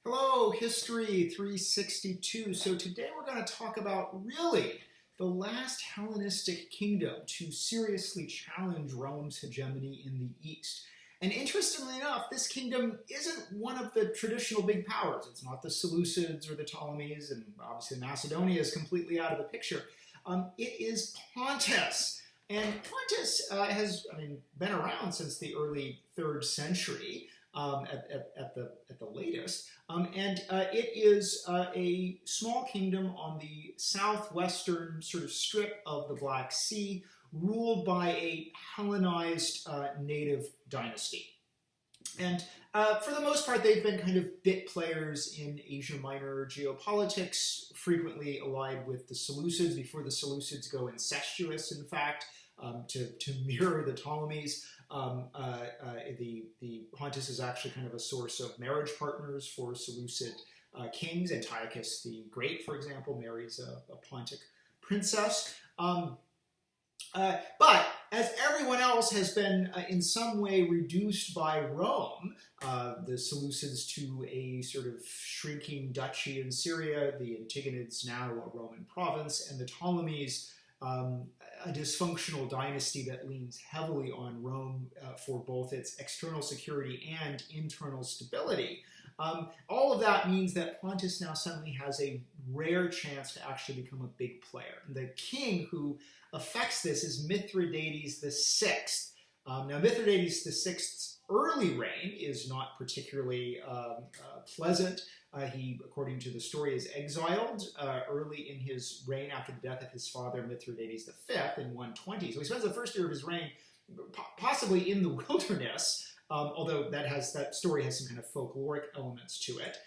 Hello, History 362. So today we're going to talk about really the last Hellenistic kingdom to seriously challenge Rome's hegemony in the East. And interestingly enough, this kingdom isn't one of the traditional big powers. It's not the Seleucids or the Ptolemies, and obviously Macedonia is completely out of the picture. It is Pontus. And Pontus has been around since the early 3rd century. At the latest, it is a small kingdom on the southwestern sort of strip of the Black Sea, ruled by a Hellenized native dynasty. And for the most part, they've been kind of bit players in Asia Minor geopolitics, frequently allied with the Seleucids before the Seleucids go incestuous, in fact, to mirror the Ptolemies. The Pontus is actually kind of a source of marriage partners for Seleucid kings. Antiochus the Great, for example, marries a Pontic princess. But as everyone else has been in some way reduced by Rome, the Seleucids to a sort of shrinking duchy in Syria, the Antigonids now a Roman province, and the Ptolemies a dysfunctional dynasty that leans heavily on Rome for both its external security and internal stability. All of that means that Pontus now suddenly has a rare chance to actually become a big player. And the king who affects this is Mithridates VI. Now, Mithridates VI's early reign is not particularly pleasant. He, according to the story, is exiled early in his reign after the death of his father, Mithridates V, in 120. So he spends the first year of his reign possibly in the wilderness, although that story has some kind of folkloric elements to it.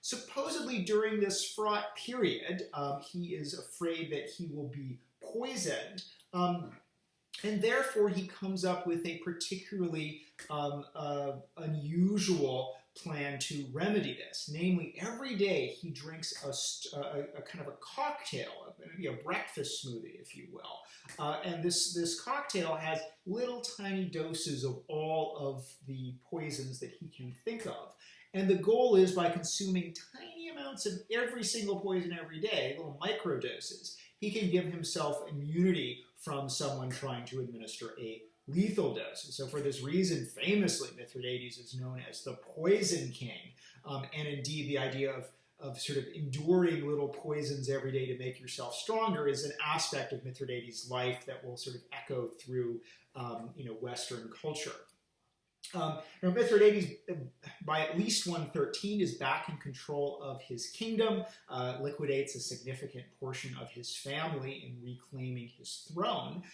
Supposedly during this fraught period, he is afraid that he will be poisoned. And therefore, he comes up with a particularly unusual plan to remedy this. Namely, every day he drinks a kind of a cocktail, maybe a breakfast smoothie, if you will. And this cocktail has little tiny doses of all of the poisons that he can think of. And the goal is, by consuming tiny amounts of every single poison every day, little micro doses, he can give himself immunity from someone trying to administer a lethal dose. And so for this reason, famously, Mithridates is known as the Poison King. And indeed, the idea of sort of enduring little poisons every day to make yourself stronger is an aspect of Mithridates' life that will sort of echo through Western culture. Now, Mithridates, by at least 113, is back in control of his kingdom, liquidates a significant portion of his family in reclaiming his throne,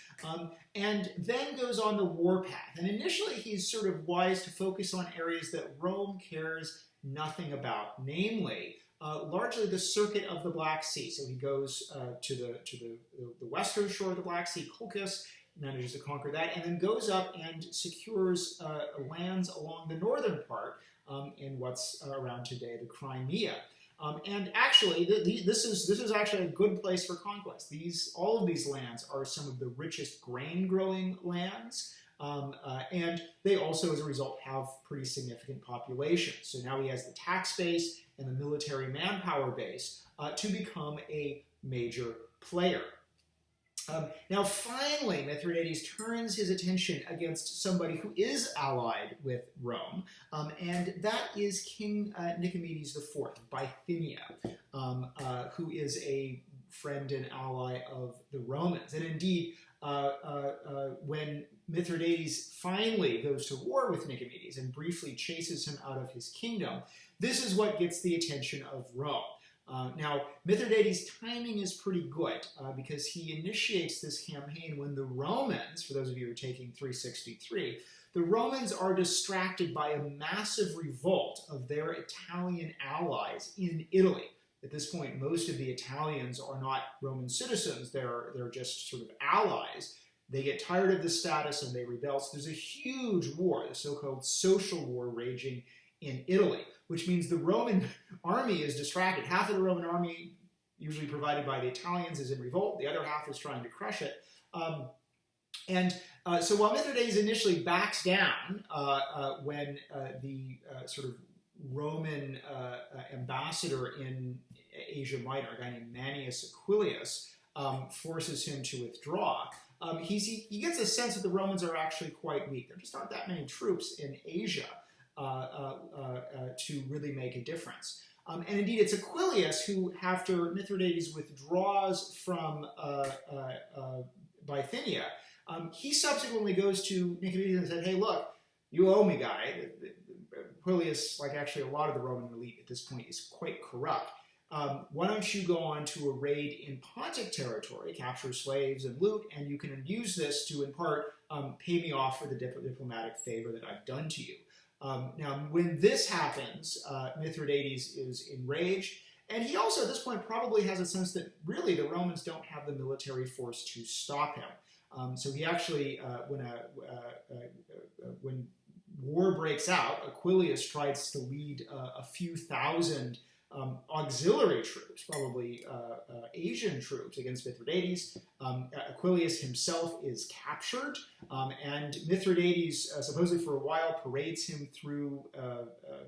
and then goes on the warpath. And initially, he's sort of wise to focus on areas that Rome cares nothing about, namely, largely the circuit of the Black Sea. So he goes to the western shore of the Black Sea, Colchis, manages to conquer that, and then goes up and secures lands along the northern part in what's around today the Crimea. And actually, this is actually a good place for conquest. All of these lands are some of the richest grain-growing lands, and they also, as a result, have pretty significant populations. So now he has the tax base and the military manpower base to become a major player. Now, finally, Mithridates turns his attention against somebody who is allied with Rome, and that is King Nicomedes IV of Bithynia, who is a friend and ally of the Romans. And indeed, when Mithridates finally goes to war with Nicomedes and briefly chases him out of his kingdom, this is what gets the attention of Rome. Now, Mithridates' timing is pretty good because he initiates this campaign when the Romans, for those of you who are taking 363, the Romans are distracted by a massive revolt of their Italian allies in Italy. At this point, most of the Italians are not Roman citizens, they're just sort of allies. They get tired of this status and they rebel. So there's a huge war, the so-called social war, raging in Italy, which means the Roman army is distracted. Half of the Roman army, usually provided by the Italians, is in revolt. The other half is trying to crush it. So while Mithridates initially backs down when the sort of Roman ambassador in Asia Minor, a guy named Manius Aquilius, forces him to withdraw. He gets a sense that the Romans are actually quite weak. There just aren't that many troops in Asia to really make a difference. And indeed, it's Aquilius who, after Mithridates withdraws from Bithynia, he subsequently goes to Nicomedes and said, hey, look, you owe me, guy. Aquilius, like actually a lot of the Roman elite at this point, is quite corrupt. Why don't you go on to a raid in Pontic territory, capture slaves and loot, and you can use this to, in part, pay me off for the diplomatic favor that I've done to you. Now, when this happens, Mithridates is enraged, and he also, at this point, probably has a sense that, really, the Romans don't have the military force to stop him. So he actually, when war breaks out, Aquilius tries to lead a few thousand auxiliary troops, probably Asian troops, against Mithridates. Aquilius himself is captured, and Mithridates, supposedly for a while, parades him through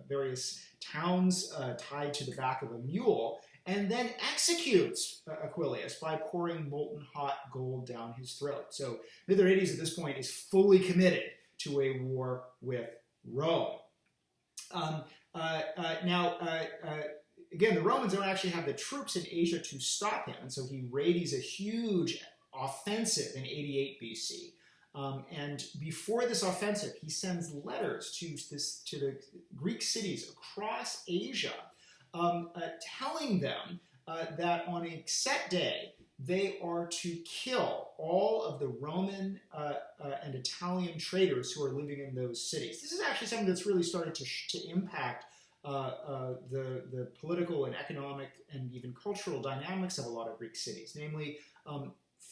various towns tied to the back of a mule, and then executes Aquilius by pouring molten hot gold down his throat. So Mithridates at this point is fully committed to a war with Rome. Again, the Romans don't actually have the troops in Asia to stop him, and so he raids a huge offensive in 88 BC. And before this offensive, he sends letters to the Greek cities across Asia, telling them that on a set day, they are to kill all of the Roman and Italian traders who are living in those cities. This is actually something that's really started to impact the political and economic and even cultural dynamics of a lot of Greek cities. Namely,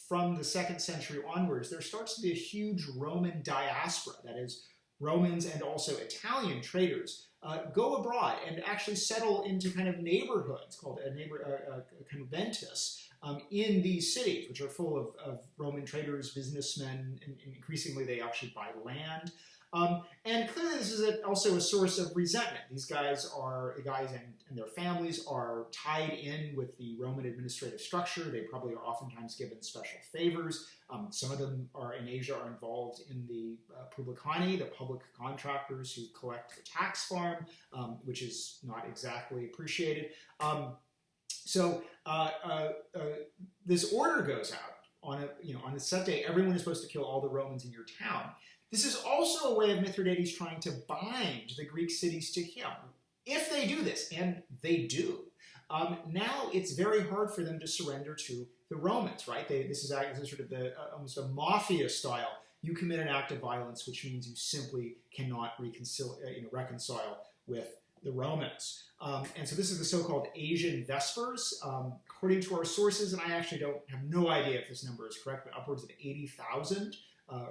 from the 2nd century onwards, there starts to be a huge Roman diaspora, that is, Romans and also Italian traders go abroad and actually settle into kind of neighborhoods called a conventus in these cities, which are full of Roman traders, businessmen, and increasingly they actually buy land. And clearly this is also a source of resentment. These guys and their families are tied in with the Roman administrative structure. They probably are oftentimes given special favors. Some of them in Asia are involved in the publicani, the public contractors who collect the tax farm, which is not exactly appreciated. So this order goes out on a set day. Everyone is supposed to kill all the Romans in your town. This is also a way of Mithridates trying to bind the Greek cities to him. If they do this, and they do, now it's very hard for them to surrender to the Romans, right? This is sort of almost a mafia style. You commit an act of violence, which means you simply cannot reconcile with the Romans. And so this is the so-called Asian Vespers. According to our sources, and I actually have no idea if this number is correct, but upwards of 80,000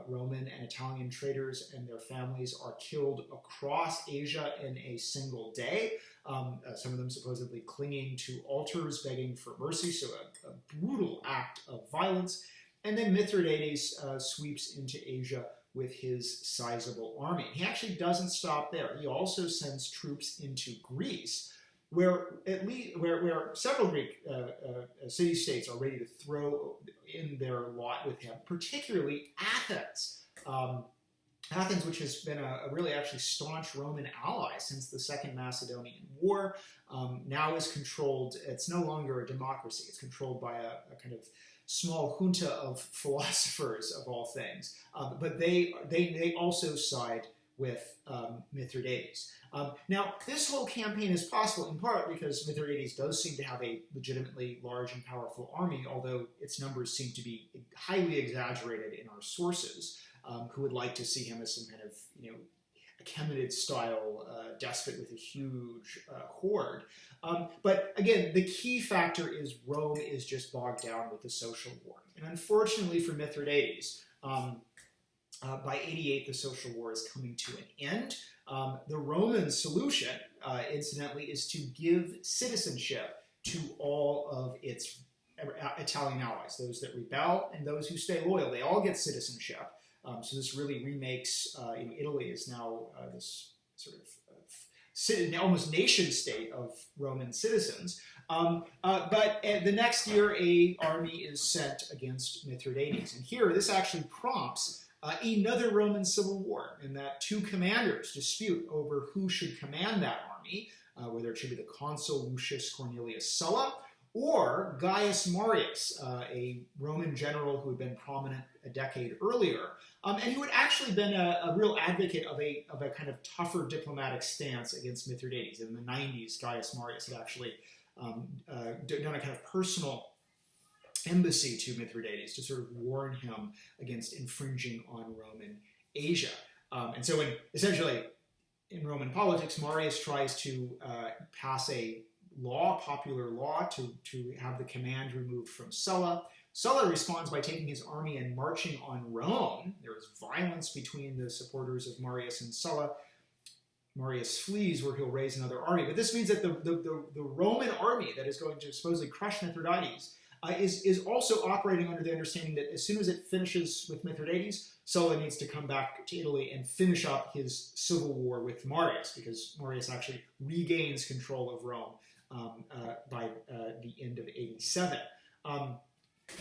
Roman and Italian traders and their families are killed across Asia in a single day. Some of them supposedly clinging to altars, begging for mercy, so a brutal act of violence. And then Mithridates sweeps into Asia with his sizable army. He actually doesn't stop there. He also sends troops into Greece, where several Greek city-states are ready to throw in their lot with him, particularly Athens. Athens, which has been a really actually staunch Roman ally since the Second Macedonian War, now is controlled. It's no longer a democracy. It's controlled by a kind of small junta of philosophers, of all things. But they also side with Mithridates. Now, this whole campaign is possible in part because Mithridates does seem to have a legitimately large and powerful army, although its numbers seem to be highly exaggerated in our sources, who would like to see him as some kind of, Achaemenid-style despot with a huge horde. But again, the key factor is Rome is just bogged down with the social war. And unfortunately for Mithridates, by 88, the social war is coming to an end. The Roman solution, incidentally, is to give citizenship to all of its Italian allies, those that rebel and those who stay loyal. They all get citizenship. So this really remakes, Italy is now this sort of almost nation state of Roman citizens. But the next year, an army is sent against Mithridates. And here, this actually prompts another Roman civil war, in that two commanders dispute over who should command that army, whether it should be the consul Lucius Cornelius Sulla or Gaius Marius, a Roman general who had been prominent a decade earlier, and who had actually been a real advocate of a kind of tougher diplomatic stance against Mithridates. In the 90s, Gaius Marius had actually done a kind of personal embassy to Mithridates to sort of warn him against infringing on Roman Asia. And so essentially, in Roman politics, Marius tries to pass a popular law, to have the command removed from Sulla. Sulla responds by taking his army and marching on Rome. There is violence between the supporters of Marius and Sulla. Marius flees, where he'll raise another army. But this means that the Roman army that is going to supposedly crush Mithridates is also operating under the understanding that as soon as it finishes with Mithridates, Sulla needs to come back to Italy and finish up his civil war with Marius, because Marius actually regains control of Rome by the end of 87.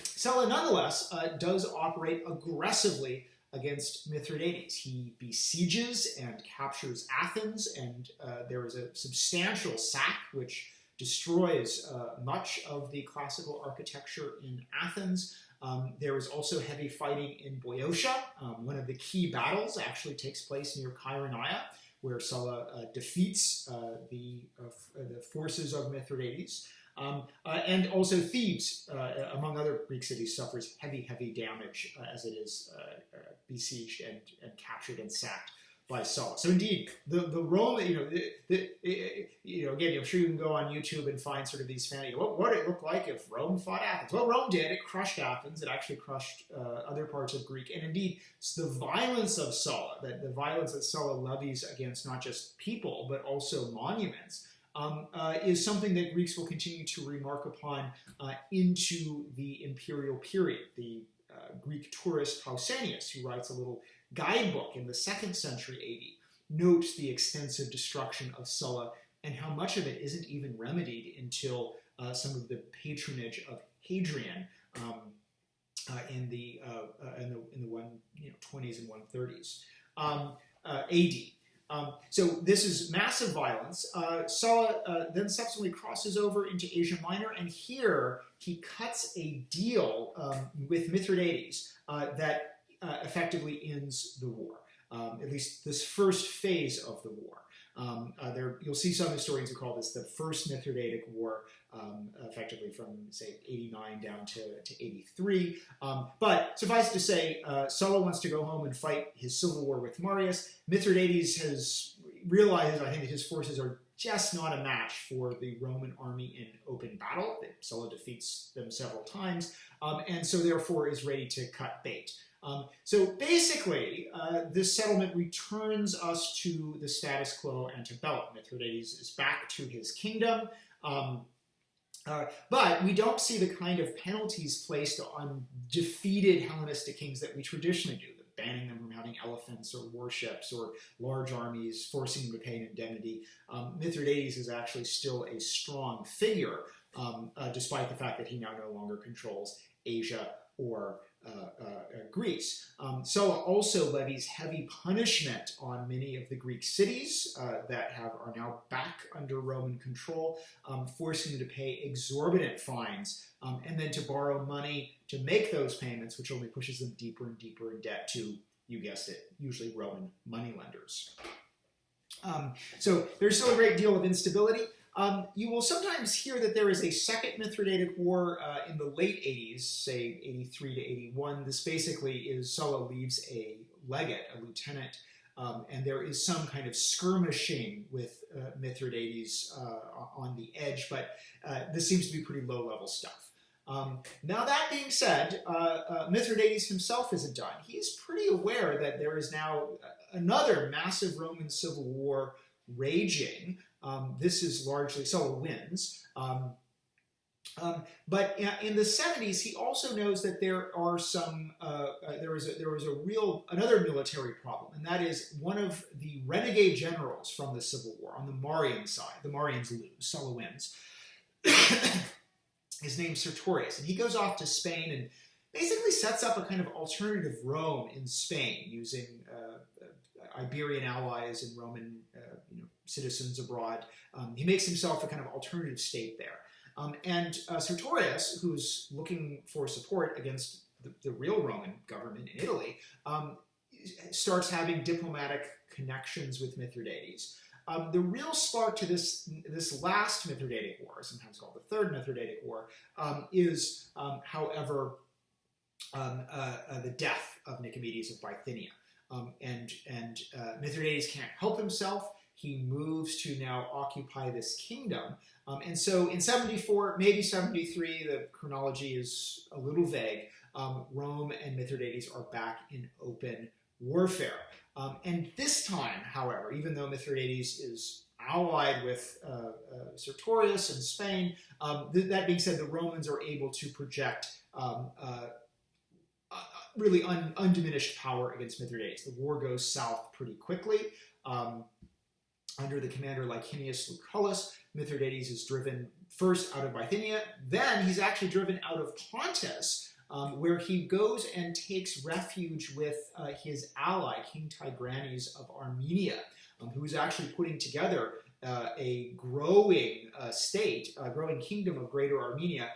Sulla, nonetheless, does operate aggressively against Mithridates. He besieges and captures Athens, and there is a substantial sack which destroys much of the classical architecture in Athens. There is also heavy fighting in Boeotia. One of the key battles actually takes place near Chaeronea, where Sulla defeats the forces of Mithridates. And also Thebes, among other Greek cities, suffers heavy damage as it is besieged and captured and sacked by Sulla. So indeed, the Roman, again, I'm sure you can go on YouTube and find sort of these fantasy. What would it look like if Rome fought Athens? Well, Rome did. It crushed Athens. It actually crushed other parts of Greek. And indeed, the violence of Sulla, the violence that Sulla levies against not just people, but also monuments, is something that Greeks will continue to remark upon into the imperial period. The Greek tourist Pausanias, who writes a little guidebook in the 2nd century AD, notes the extensive destruction of Sulla and how much of it isn't even remedied until some of the patronage of Hadrian in the 120s and 130s AD. So this is massive violence. Sulla then subsequently crosses over into Asia Minor, and here he cuts a deal with Mithridates that effectively ends the war, at least this first phase of the war. You'll see some historians who call this the First Mithridatic War, effectively from, say, 89 down to 83. But suffice to say, Sulla wants to go home and fight his civil war with Marius. Mithridates has realized, I think, that his forces are just not a match for the Roman army in open battle. Sulla defeats them several times, and so therefore is ready to cut bait. So basically, this settlement returns us to the status quo antebellum. Mithridates is back to his kingdom, but we don't see the kind of penalties placed on defeated Hellenistic kings that we traditionally do, banning them from having elephants or warships or large armies, forcing them to pay an indemnity. Mithridates is actually still a strong figure, despite the fact that he now no longer controls Asia or Greece. Sulla also levies heavy punishment on many of the Greek cities that are now back under Roman control, forcing them to pay exorbitant fines and then to borrow money to make those payments, which only pushes them deeper and deeper in debt to, you guessed it, usually Roman moneylenders. So there's still a great deal of instability. You will sometimes hear that there is a second Mithridatic War in the late 80s, say 83 to 81. This basically is Sulla leaves a legate, a lieutenant, and there is some kind of skirmishing with Mithridates on the edge, but this seems to be pretty low-level stuff. Now that being said, Mithridates himself isn't done. He's pretty aware that there is now another massive Roman civil war raging. This is largely, Sulla wins, But in the 70s, he also knows that there are some there was another military problem, and that is one of the renegade generals from the Civil War on the Marian side. The Marians lose, Sulla wins. His name's Sertorius, and he goes off to Spain and basically sets up a kind of alternative Rome in Spain using Iberian allies and Roman citizens abroad. He makes himself a kind of alternative state there. And Sertorius, who's looking for support against the real Roman government in Italy, starts having diplomatic connections with Mithridates. The real spark to this last Mithridatic War, sometimes called the Third Mithridatic War, is, however, the death of Nicomedes of Bithynia. And Mithridates can't help himself. He moves to now occupy this kingdom. And so in 74, maybe 73, the chronology is a little vague, Rome and Mithridates are back in open warfare. And this time, however, even though Mithridates is allied with Sertorius in Spain, that being said, the Romans are able to project really undiminished power against Mithridates. The war goes south pretty quickly. Under the commander Licinius Lucullus, Mithridates is driven first out of Bithynia, then he's actually driven out of Pontus, where he goes and takes refuge with his ally, King Tigranes of Armenia, who is actually putting together a growing state, a growing kingdom of Greater Armenia,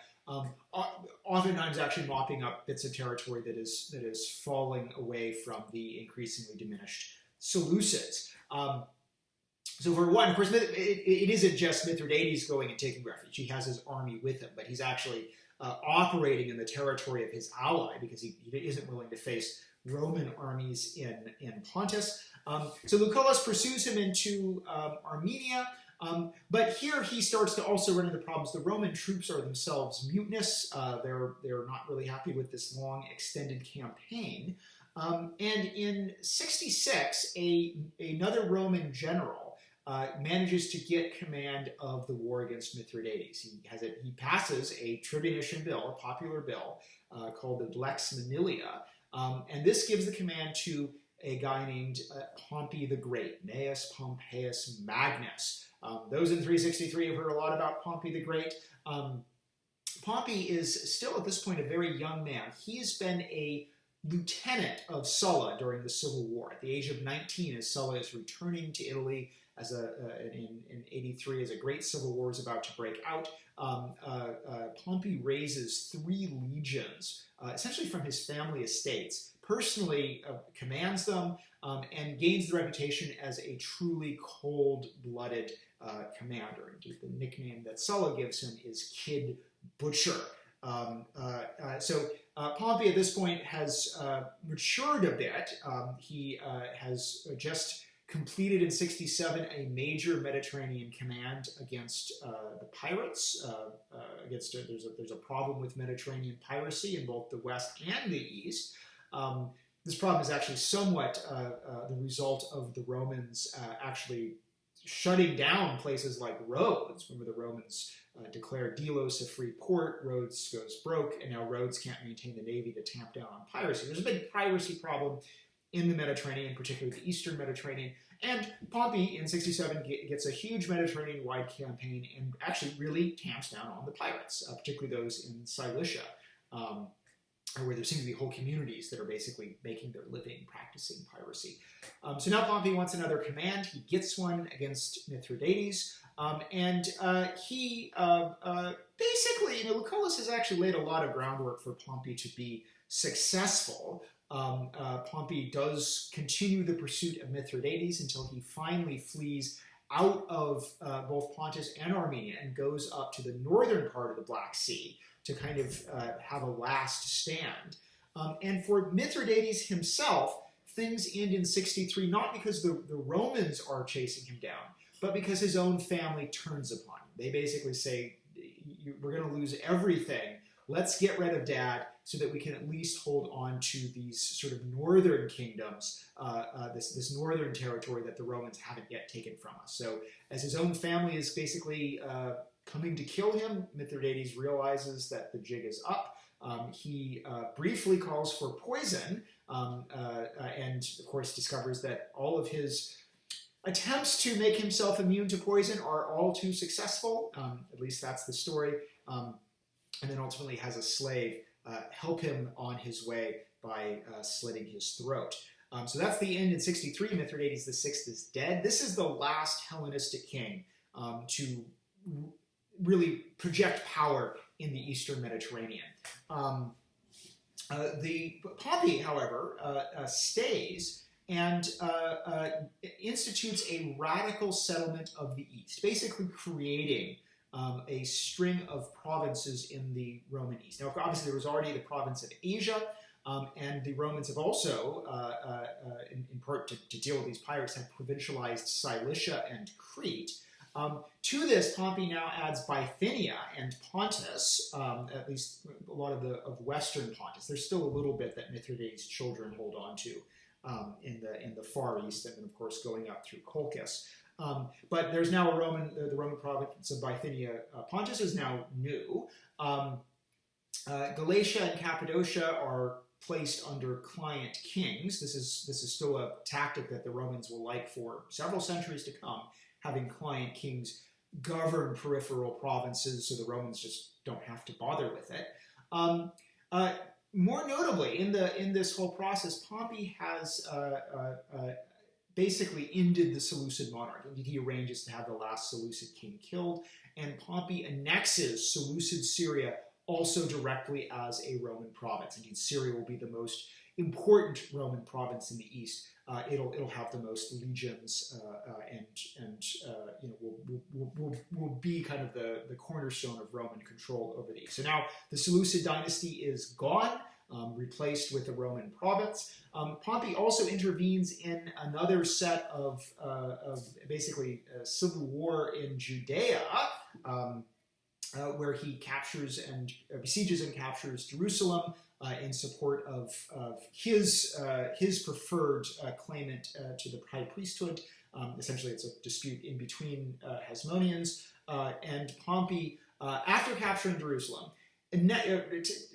oftentimes actually mopping up bits of territory that is falling away from the increasingly diminished Seleucids. So for one, of course, it isn't just Mithridates going and taking refuge. He has his army with him, but he's actually operating in the territory of his ally because he isn't willing to face Roman armies in Pontus. So Lucullus pursues him into Armenia, but here he starts to also run into problems. The Roman troops are themselves mutinous. They're not really happy with this long, extended campaign. And in 66, another Roman general manages to get command of the war against Mithridates. He passes a tribunician bill, a popular bill, called the Lex Manilia, and this gives the command to a guy named Pompey the Great, Gnaeus Pompeius Magnus. Those in 363 have heard a lot about Pompey the Great. Pompey is still at this point a very young man. He has been a lieutenant of Sulla during the Civil War. At the age of 19, as Sulla is returning to Italy in 83, as a great civil war is about to break out, Pompey raises 3 legions, essentially from his family estates, personally commands them, and gains the reputation as a truly cold-blooded commander. Indeed, the nickname that Sulla gives him is Kid Butcher. So Pompey at this point has matured a bit. He has just completed in 67 a major Mediterranean command against the pirates. There's a problem with Mediterranean piracy in both the west and the east. This problem is actually somewhat the result of the Romans actually shutting down places like Rhodes. Remember, the Romans declared Delos a free port, Rhodes goes broke, and now Rhodes can't maintain the navy to tamp down on piracy. There's a big piracy problem in the Mediterranean, particularly the eastern Mediterranean. And Pompey in 67 gets a huge Mediterranean-wide campaign and actually really tamps down on the pirates, particularly those in Cilicia, where there seem to be whole communities that are basically making their living practicing piracy. So now Pompey wants another command. He gets one against Mithridates, and he basically, Lucullus has actually laid a lot of groundwork for Pompey to be successful. Pompey does continue the pursuit of Mithridates until he finally flees out of both Pontus and Armenia and goes up to the northern part of the Black Sea to kind of have a last stand. And for Mithridates himself, things end in 63, not because the Romans are chasing him down, but because his own family turns upon him. They basically say, we're going to lose everything. Let's get rid of Dad so that we can at least hold on to these sort of northern kingdoms, this northern territory that the Romans haven't yet taken from us. So as his own family is basically coming to kill him. Mithridates realizes that the jig is up. He briefly calls for poison, and of course discovers that all of his attempts to make himself immune to poison are all too successful. At least that's the story. And then ultimately has a slave help him on his way by slitting his throat. So that's the end in 63. Mithridates VI is dead. This is the last Hellenistic king to really project power in the Eastern Mediterranean. The Pompey, however, stays and institutes a radical settlement of the East, basically creating a string of provinces in the Roman East. Now, obviously, there was already the province of Asia, and the Romans have also, in part to deal with these pirates, have provincialized Cilicia and Crete. To this, Pompey now adds Bithynia and Pontus, at least a lot of Western Pontus. There's still a little bit that Mithridates' children hold on to in the Far East, and then, of course, going up through Colchis. But there's now the Roman province of Bithynia. Pontus is now new. Galatia and Cappadocia are placed under client kings. This is still a tactic that the Romans will like for several centuries to come, having client kings govern peripheral provinces so the Romans just don't have to bother with it. More notably, in this whole process, Pompey has basically ended the Seleucid monarchy. Indeed, he arranges to have the last Seleucid king killed, and Pompey annexes Seleucid Syria also directly as a Roman province. Indeed, Syria will be the most important Roman province in the East. It'll have the most legions and will be kind of the cornerstone of Roman control over the East. So now the Seleucid dynasty is gone, replaced with a Roman province. Pompey also intervenes in another set of basically civil war in Judea, where he captures and besieges and captures Jerusalem in support of his preferred claimant to the high priesthood. Essentially, it's a dispute in between Hasmoneans and Pompey. After capturing Jerusalem,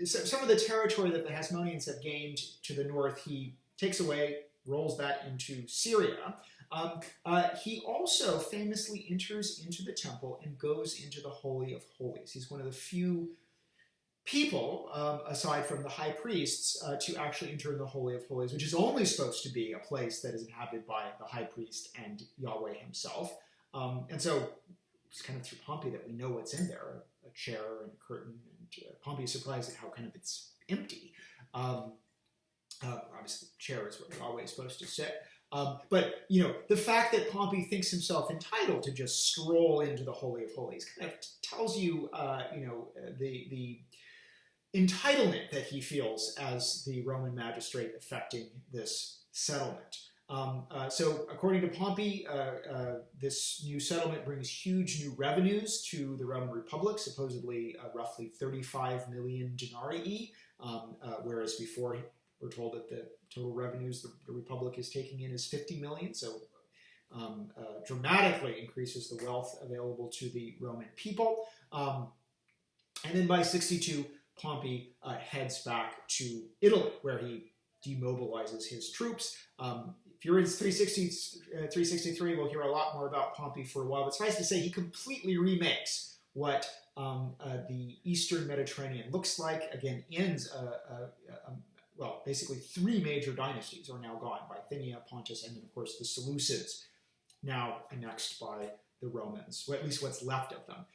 some of the territory that the Hasmoneans have gained to the north, he takes away, rolls that into Syria. He also famously enters into the temple and goes into the Holy of Holies. He's one of the few people, aside from the high priests, to actually enter the Holy of Holies, which is only supposed to be a place that is inhabited by the high priest and Yahweh himself. And so it's kind of through Pompey that we know what's in there, a chair and a curtain, and Pompey is surprised at how kind of it's empty. Obviously, the chair is where Yahweh is supposed to sit. But, the fact that Pompey thinks himself entitled to just stroll into the Holy of Holies kind of tells you, the entitlement that he feels as the Roman magistrate affecting this settlement. So according to Pompey, this new settlement brings huge new revenues to the Roman Republic, supposedly roughly 35 million denarii, whereas before we're told that the total revenues the Republic is taking in is 50 million, so dramatically increases the wealth available to the Roman people. And then by 62, Pompey heads back to Italy, where he demobilizes his troops. If you're in 363, we'll hear a lot more about Pompey for a while, but suffice to say he completely remakes what the Eastern Mediterranean looks like. Again, ends well, basically three major dynasties are now gone: Bithynia, Pontus, and then, of course, the Seleucids, now annexed by the Romans, or at least what's left of them.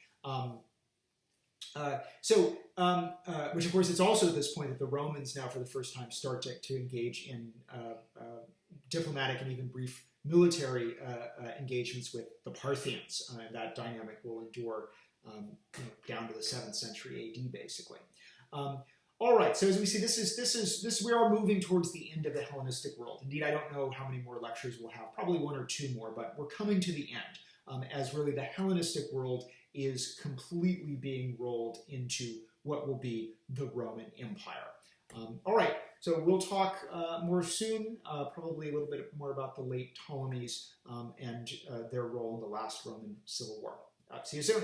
Which, of course, it's also at this point that the Romans now, for the first time, start to engage in diplomatic and even brief military engagements with the Parthians. That dynamic will endure down to the 7th century AD, basically. All right, so as we see, we are moving towards the end of the Hellenistic world. Indeed, I don't know how many more lectures we'll have, probably one or two more, but we're coming to the end, as really the Hellenistic world is completely being rolled into what will be the Roman Empire. All right, so we'll talk more soon, probably a little bit more about the late Ptolemies and their role in the last Roman Civil War. See you soon.